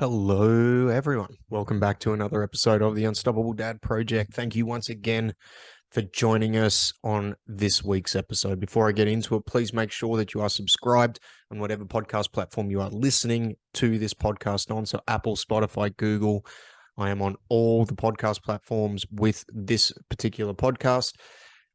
Hello, everyone. Welcome back to another episode of the Unstoppable Dad Project. Thank you once again for joining us on this week's episode. Before I get into it, please make sure that you are subscribed on whatever podcast platform you are listening to this podcast on. So Apple, Spotify, Google. I am on all the podcast platforms with this particular podcast.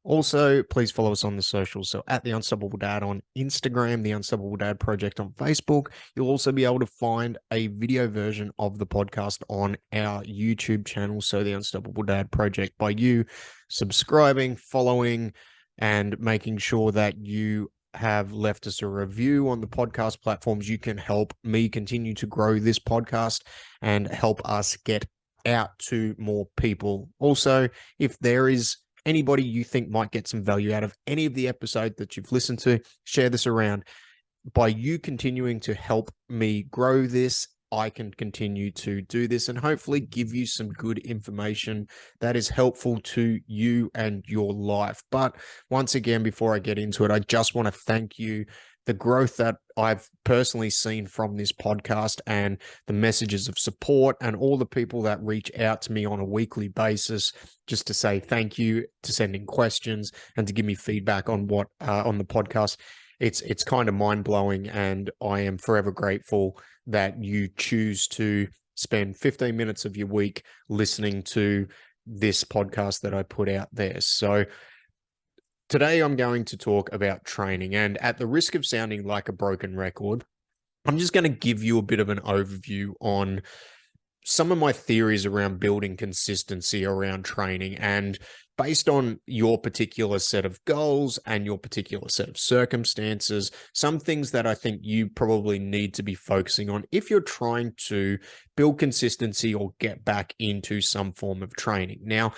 Also, please follow us on the socials. So at The Unstoppable Dad on Instagram, The Unstoppable Dad Project on Facebook. You'll also be able to find a video version of the podcast on our YouTube channel. So The Unstoppable Dad Project, by you subscribing, following, and making sure that you have left us a review on the podcast platforms, you can help me continue to grow this podcast and help us get out to more people. Also, if there is anybody you think might get some value out of any of the episode that you've listened to, share this around. By you continuing to help me grow this, I can continue to do this and hopefully give you some good information that is helpful to you and your life. But once again, before I get into it, I just want to thank you. The growth that I've personally seen from this podcast and the messages of support and all the people that reach out to me on a weekly basis just to say thank you, to send in questions and to give me feedback on what on the podcast. It's kind of mind-blowing, and I am forever grateful that you choose to spend 15 minutes of your week listening to this podcast that I put out there. So today I'm going to talk about training, and at the risk of sounding like a broken record, I'm just going to give you a bit of an overview on some of my theories around building consistency around training, and based on your particular set of goals and your particular set of circumstances, some things that I think you probably need to be focusing on if you're trying to build consistency or get back into some form of training. Now,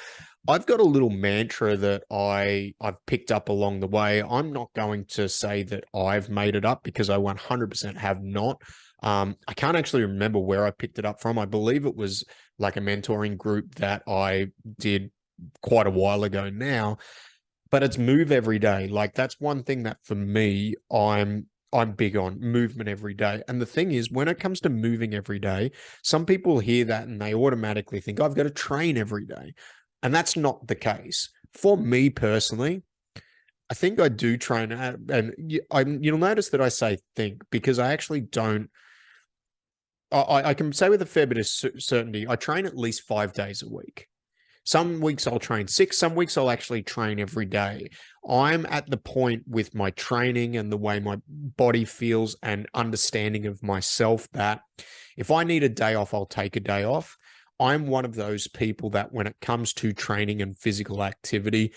I've got a little mantra that I've picked up along the way. I'm not going to say that I've made it up because I 100% have not. I can't actually remember where I picked it up from. I believe it was like a mentoring group that I did quite a while ago now, but it's move every day. Like, that's one thing that for me, I'm big on movement every day. And the thing is, when it comes to moving every day, some people hear that and they automatically think I've got to train every day. And that's not the case. For me personally, I think I do train, and you'll notice that I say think because I actually don't. I can say with a fair bit of certainty, I train at least 5 days a week. Some weeks I'll train 6, some weeks I'll actually train every day. I'm at the point with my training and the way my body feels and understanding of myself that if I need a day off, I'll take a day off. I'm one of those people that when it comes to training and physical activity,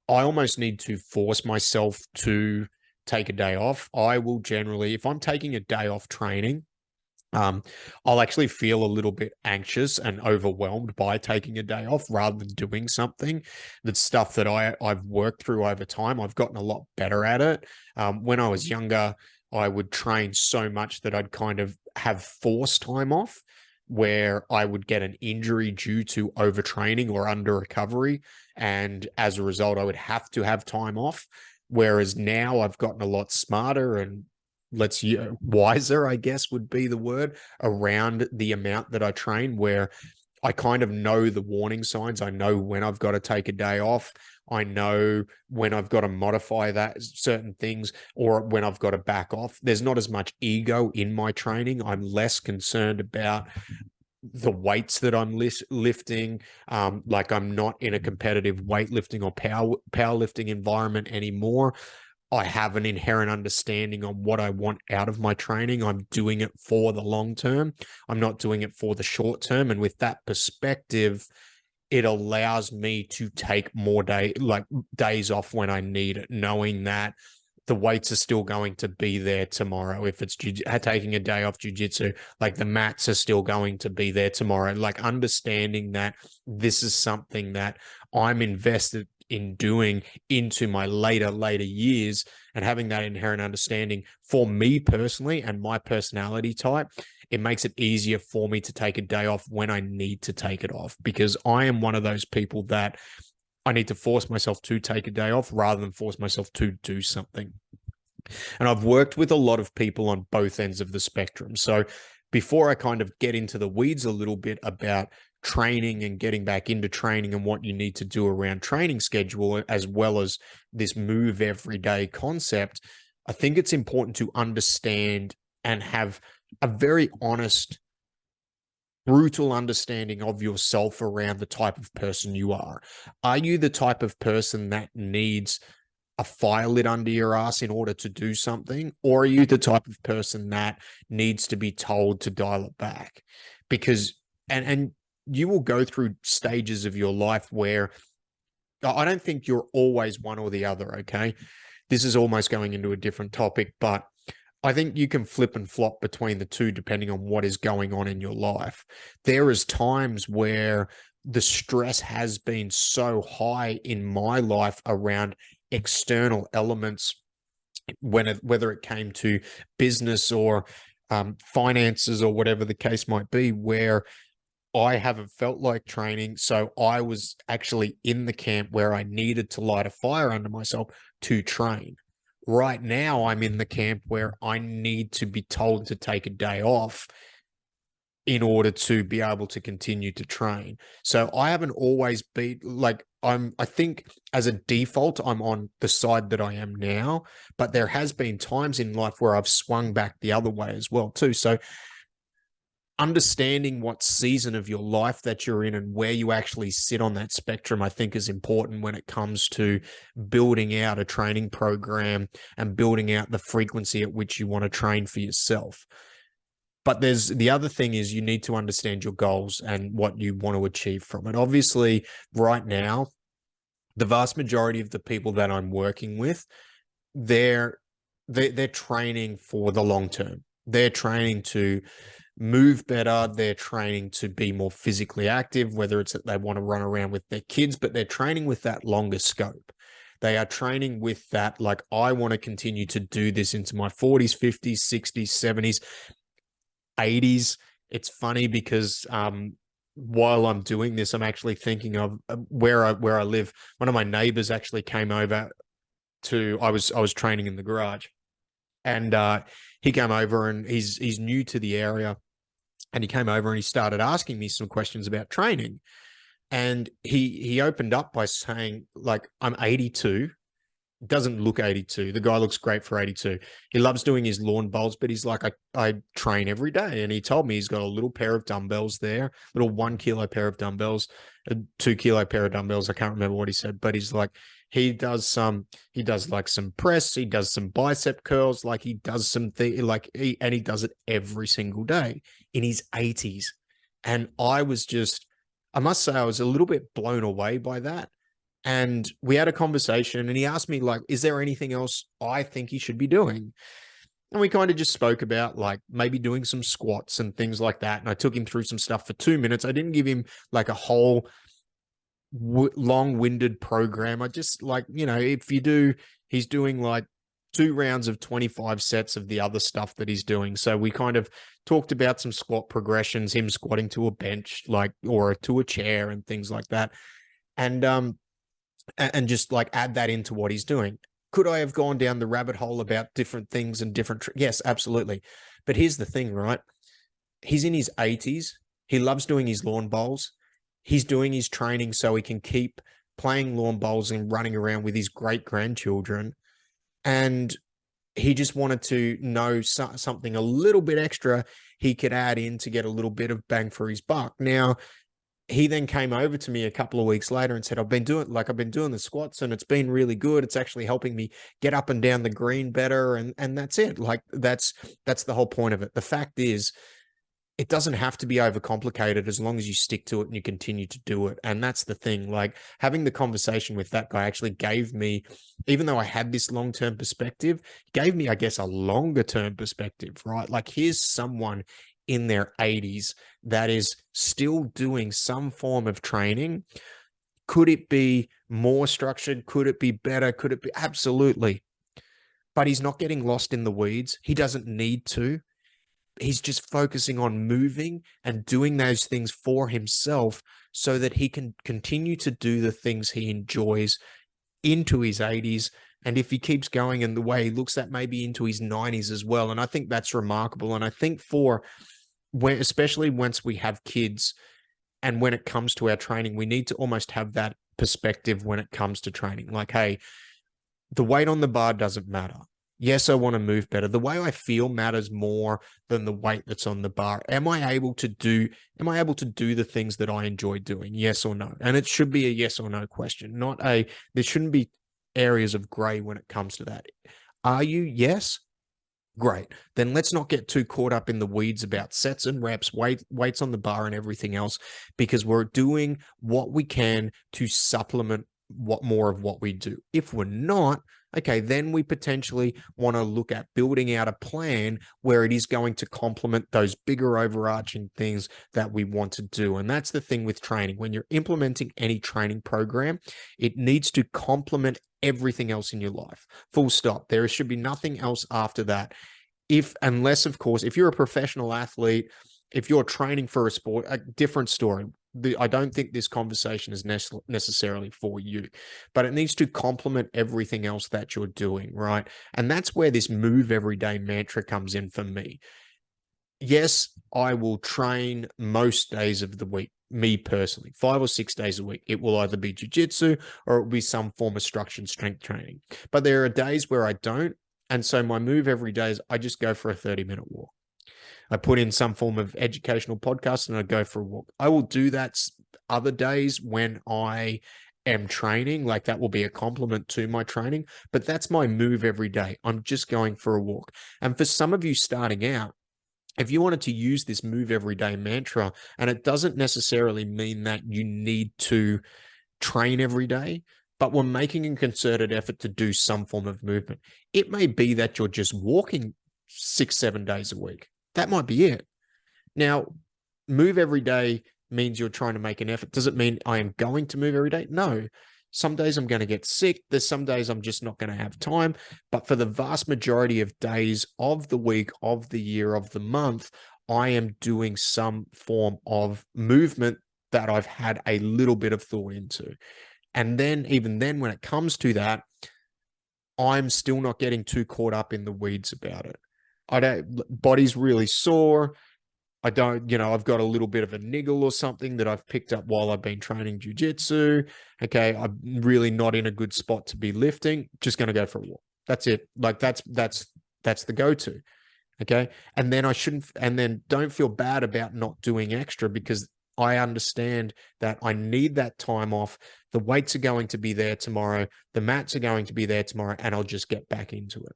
I almost need to force myself to take a day off. I will generally, if I'm taking a day off training, I'll actually feel a little bit anxious and overwhelmed by taking a day off rather than doing something. That's stuff that I've worked through over time. I've gotten a lot better at it. When I was younger, I would train so much that I'd kind of have forced time off, where I would get an injury due to overtraining or under recovery. And as a result, I would have to have time off. Whereas now I've gotten a lot smarter and wiser, I guess would be the word, around the amount that I train, where I kind of know the warning signs. I know when I've got to take a day off. I know when I've got to modify that certain things or when I've got to back off. There's not as much ego in my training. I'm less concerned about the weights that I'm lifting. Like, I'm not in a competitive weightlifting or powerlifting environment anymore. I have an inherent understanding on what I want out of my training. I'm doing it for the long term. I'm not doing it for the short term. And with that perspective, it allows me to take more days off when I need it, knowing that the weights are still going to be there tomorrow. If it's taking a day off jiu-jitsu, like, the mats are still going to be there tomorrow. Like, understanding that this is something that I'm invested in doing into my later years, and having that inherent understanding for me personally and my personality type, it makes it easier for me to take a day off when I need to take it off, because I am one of those people that I need to force myself to take a day off rather than force myself to do something. And I've worked with a lot of people on both ends of the spectrum. So before I kind of get into the weeds a little bit about training and getting back into training and what you need to do around training schedule, as well as this move every day concept, I think it's important to understand and have a very honest, brutal understanding of yourself around the type of person you are. Are you the type of person that needs a fire lit under your ass in order to do something? Or are you the type of person that needs to be told to dial it back? Because, and you will go through stages of your life where I don't think you're always one or the other, okay? This is almost going into a different topic, but I think you can flip and flop between the two depending on what is going on in your life. There is times where the stress has been so high in my life around external elements, whether it came to business or finances or whatever the case might be, where I haven't felt like training. So I was actually in the camp where I needed to light a fire under myself to train. Right now, I'm in the camp where I need to be told to take a day off in order to be able to continue to train. So I haven't always been like, I think as a default, I'm on the side that I am now, but there has been times in life where I've swung back the other way as well too. So understanding what season of your life that you're in and where you actually sit on that spectrum, I think is important when it comes to building out a training program and building out the frequency at which you want to train for yourself. But there's the other thing is you need to understand your goals and what you want to achieve from it. Obviously, right now, the vast majority of the people that I'm working with, they're training for the long term. They're training to move better. They're training to be more physically active, whether it's that they want to run around with their kids, but they're training with that longer scope. They are training with that, like, I want to continue to do this into my 40s, 50s, 60s, 70s, 80s. It's funny because while I'm doing this, I'm actually thinking of where I live. One of my neighbors actually came over to, I was training in the garage, and he came over, and he's new to the area, and he came over and he started asking me some questions about training. And he opened up by saying, like, I'm 82, doesn't look 82. The guy looks great for 82. He loves doing his lawn bowls, but he's like, I train every day. And he told me he's got a little pair of dumbbells there, little 1 kilo pair of dumbbells, a 2 kilo pair of dumbbells. I can't remember what he said, but he's like, he does like some press, he does some bicep curls, like he does some thing, like and he does it every single day in his 80s. And I must say, I was a little bit blown away by that. And we had a conversation, and he asked me, like, is there anything else I think he should be doing? And we kind of just spoke about, like, maybe doing some squats and things like that. And I took him through some stuff for 2 minutes. I didn't give him like a whole long-winded program. I just, like, he's doing like 2 rounds of 25 sets of the other stuff that he's doing. So we kind of talked about some squat progressions, him squatting to a bench, like, or to a chair and things like that. And just like add that into what he's doing. Could I have gone down the rabbit hole about different things and different? Yes, absolutely. But here's the thing, right? He's in his 80s. He loves doing his lawn bowls. He's doing his training so he can keep playing lawn bowls and running around with his great grandchildren. And he just wanted to know something a little bit extra he could add in to get a little bit of bang for his buck. Now, he then came over to me a couple of weeks later and said, I've been doing the squats, and it's been really good. It's actually helping me get up and down the green better. And that's it. Like, that's the whole point of it. The fact is, it doesn't have to be overcomplicated as long as you stick to it and you continue to do it. And that's the thing. Like, having the conversation with that guy actually gave me, even though I had this long-term perspective, gave me, I guess, a longer-term perspective, right? Like, here's someone in their 80s that is still doing some form of training. Could it be more structured? Could it be better? Could it be? Absolutely. But he's not getting lost in the weeds. He doesn't need to. He's just focusing on moving and doing those things for himself so that he can continue to do the things he enjoys into his 80s. And if he keeps going in the way he looks at, maybe into his 90s as well. And I think that's remarkable. And I think for especially once we have kids and when it comes to our training, we need to almost have that perspective when it comes to training. Like, hey, the weight on the bar doesn't matter. Yes, I want to move better. The way I feel matters more than the weight that's on the bar. Am I able to do the things that I enjoy doing? Yes or no? And it should be a yes or no question, there shouldn't be areas of gray when it comes to that. Are you? Yes. Great. Then let's not get too caught up in the weeds about sets and reps, weights on the bar and everything else, because we're doing what we can to supplement what more of what we do. If we're not, okay, then we potentially want to look at building out a plan where it is going to complement those bigger overarching things that we want to do. And that's the thing with training. When you're implementing any training program, it needs to complement everything else in your life. Full stop. There should be nothing else after that. Unless, of course, if you're a professional athlete, if you're training for a sport, a different story. I don't think this conversation is necessarily for you, but it needs to complement everything else that you're doing, right? And that's where this move every day mantra comes in for me. Yes, I will train most days of the week, me personally, 5 or 6 days a week. It will either be jiu-jitsu or it will be some form of structured strength training. But there are days where I don't. And so my move every day is I just go for a 30-minute walk. I put in some form of educational podcast and I go for a walk. I will do that other days when I am training, like that will be a complement to my training, but that's my move every day. I'm just going for a walk. And for some of you starting out, if you wanted to use this move every day mantra, and it doesn't necessarily mean that you need to train every day, but we're making a concerted effort to do some form of movement. It may be that you're just walking 6, 7 days a week. That might be it. Now, move every day means you're trying to make an effort. Does it mean I am going to move every day? No. Some days I'm going to get sick. There's some days I'm just not going to have time. But for the vast majority of days of the week, of the year, of the month, I am doing some form of movement that I've had a little bit of thought into. And then, even then, when it comes to that, I'm still not getting too caught up in the weeds about it. Body's really sore. I've got a little bit of a niggle or something that I've picked up while I've been training jiu-jitsu. Okay, I'm really not in a good spot to be lifting. Just going to go for a walk. That's it. Like that's the go-to. Okay. And then don't feel bad about not doing extra, because I understand that I need that time off. The weights are going to be there tomorrow. The mats are going to be there tomorrow, and I'll just get back into it.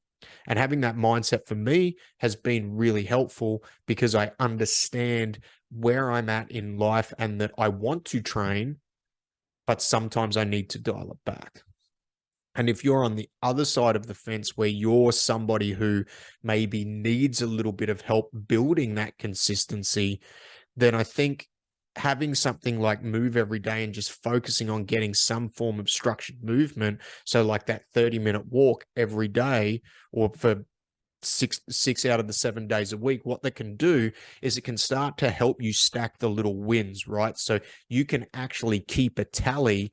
And having that mindset for me has been really helpful, because I understand where I'm at in life and that I want to train, but sometimes I need to dial it back. And if you're on the other side of the fence where you're somebody who maybe needs a little bit of help building that consistency, then I think having something like move every day and just focusing on getting some form of structured movement, so like that 30-minute walk every day, or for six out of the 7 days a week, what that can do is it can start to help you stack the little wins, right? So you can actually keep a tally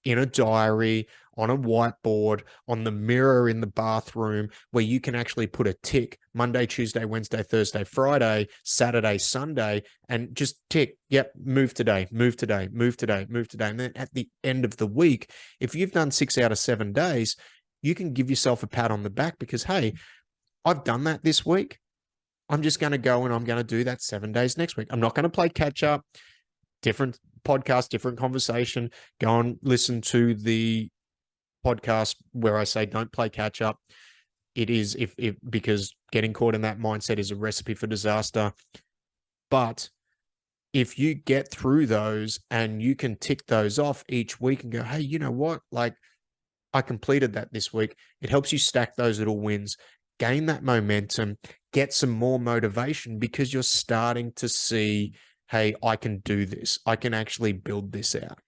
in a diary, on a whiteboard, on the mirror in the bathroom, where you can actually put a tick Monday, Tuesday, Wednesday, Thursday, Friday, Saturday, Sunday, and just tick, yep, move today, move today, move today, move today. And then at the end of the week, if you've done 6 out of 7 days, you can give yourself a pat on the back, because, hey, I've done that this week. I'm just going to go and I'm going to do that 7 days next week. I'm not going to play catch up. Different podcast, different conversation. Go and listen to the podcast where I say don't play catch up. It is because getting caught in that mindset is a recipe for disaster. But if you get through those and you can tick those off each week and go, hey, you know what? Like, I completed that this week. It helps you stack those little wins, gain that momentum, get some more motivation, because you're starting to see, hey, I can do this. I can actually build this out.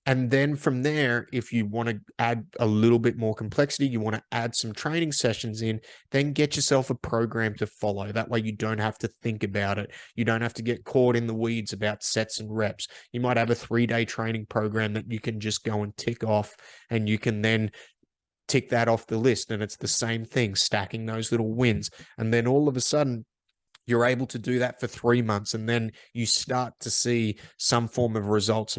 And then from there, if you want to add a little bit more complexity, you want to add some training sessions in, then get yourself a program to follow. That way you don't have to think about it. You don't have to get caught in the weeds about sets and reps. You might have a 3-day training program that you can just go and tick off, and you can then tick that off the list. And it's the same thing, stacking those little wins. And then all of a sudden, You're able to do that for 3 months, and then you start to see some form of results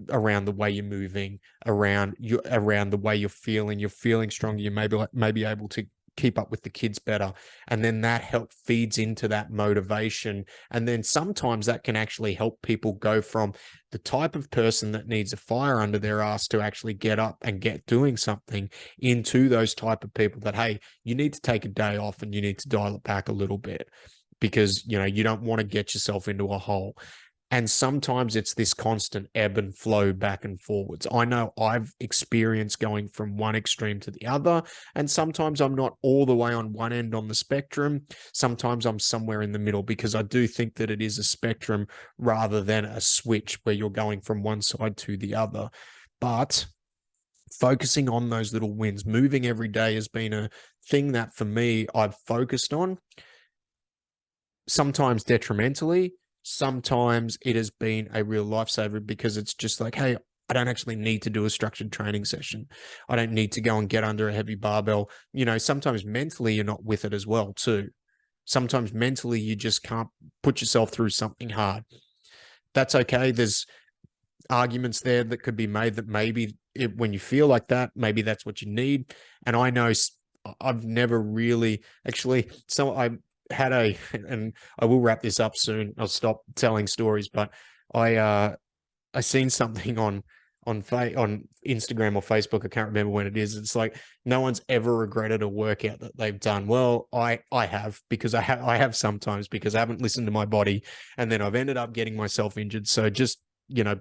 around the way you're moving, around the way you're feeling. You're feeling stronger. You maybe able to keep up with the kids better, and then that feeds into that motivation. And then sometimes that can actually help people go from the type of person that needs a fire under their ass to actually get up and get doing something, into those type of people that, hey, you need to take a day off and you need to dial it back a little bit, because you don't want to get yourself into a hole. And sometimes it's this constant ebb and flow back and forwards. I know I've experienced going from one extreme to the other, and sometimes I'm not all the way on one end on the spectrum. Sometimes I'm somewhere in the middle, because I do think that it is a spectrum rather than a switch where you're going from one side to the other. But focusing on those little wins, moving every day, has been a thing that for me I've focused on, sometimes detrimentally. Sometimes it has been a real lifesaver, because it's just like, hey, I don't actually need to do a structured training session. I don't need to go and get under a heavy barbell. Sometimes mentally you're not with it as well too. Sometimes mentally you just can't put yourself through something hard. That's okay. There's arguments there that could be made that maybe when you feel like that, maybe that's what you need. And I know I've never really actually, so I had and I will wrap this up soon. I'll stop telling stories, but I seen something on Instagram or Facebook. I can't remember when it is. It's like, no one's ever regretted a workout that they've done. Well, I have, because I have sometimes, because I haven't listened to my body, and then I've ended up getting myself injured. So just,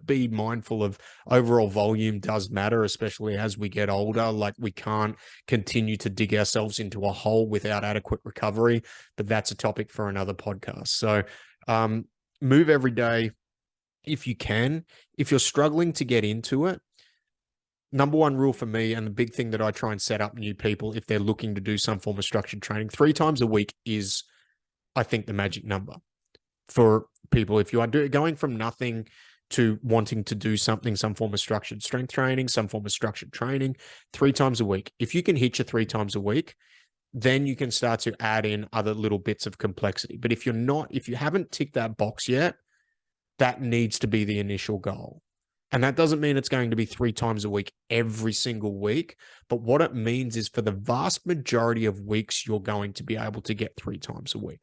be mindful of overall volume does matter, especially as we get older. Like, we can't continue to dig ourselves into a hole without adequate recovery, but that's a topic for another podcast. So, move every day if you can. If you're struggling to get into it, number one rule for me, and the big thing that I try and set up new people if they're looking to do some form of structured training, 3 times a week is, I think, the magic number for people. If you are going from nothing to wanting to do something, some form of structured strength training, some form of structured training, 3 times a week. If you can hit your 3 times a week, then you can start to add in other little bits of complexity. But if you haven't ticked that box yet, that needs to be the initial goal. And that doesn't mean it's going to be 3 times a week every single week. But what it means is, for the vast majority of weeks, you're going to be able to get 3 times a week.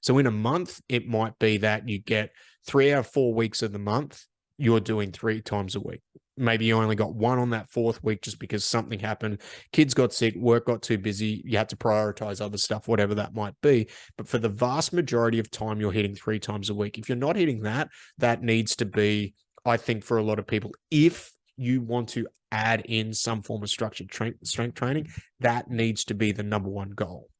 So in a month, it might be that you get 3 out of 4 weeks of the month, you're doing 3 times a week. Maybe you only got 1 on that 4th week just because something happened. Kids got sick, work got too busy, you had to prioritize other stuff, whatever that might be. But for the vast majority of time, you're hitting 3 times a week. If you're not hitting that, that needs to be, I think, for a lot of people, if you want to add in some form of structured strength training, that needs to be the number one goal.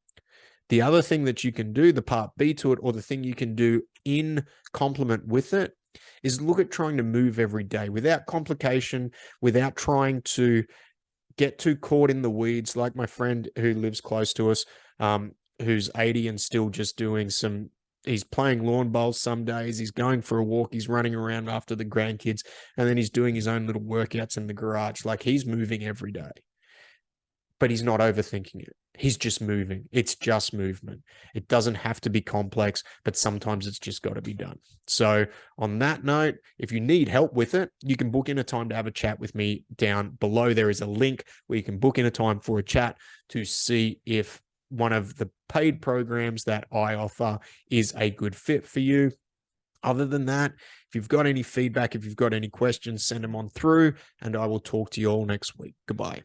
The other thing that you can do, the part B to it, or the thing you can do in complement with it, is look at trying to move every day without complication, without trying to get too caught in the weeds. Like my friend who lives close to us, who's 80 and still just doing he's playing lawn bowls some days, he's going for a walk, he's running around after the grandkids, and then he's doing his own little workouts in the garage. Like, he's moving every day, but he's not overthinking it. He's just moving. It's just movement. It doesn't have to be complex, but sometimes it's just got to be done. So on that note, if you need help with it, you can book in a time to have a chat with me. Down below, there is a link where you can book in a time for a chat to see if one of the paid programs that I offer is a good fit for you. Other than that, if you've got any feedback, if you've got any questions, send them on through, and I will talk to you all next week. Goodbye.